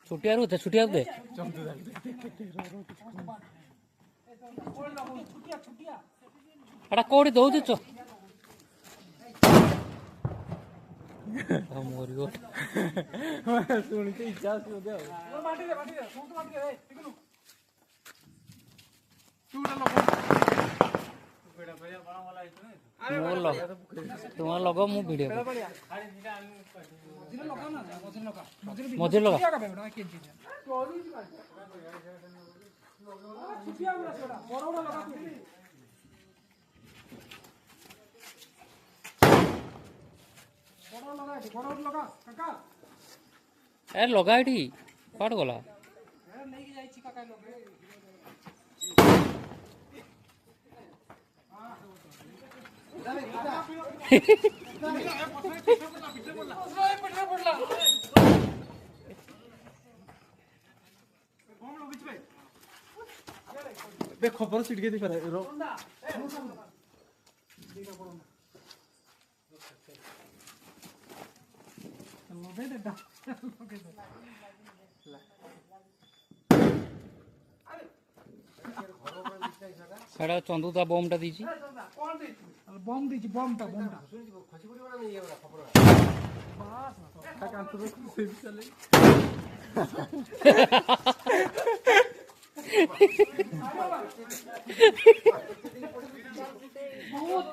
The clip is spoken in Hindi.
छुट्टिया रू छुट्टिया दे एटा कोड़ी दौच मरिगो ଶୁଣିକି ଇଚ୍ଛା ଆସୁଛି ବୋଧେ ଆଉ। तुम्हारा लग मु वीडियो मझे लगा ए लगा एठी पाट गला खबर सीट के पारे रो साडा चंदू ता बम टा दीची बम दीची बम टा बहुत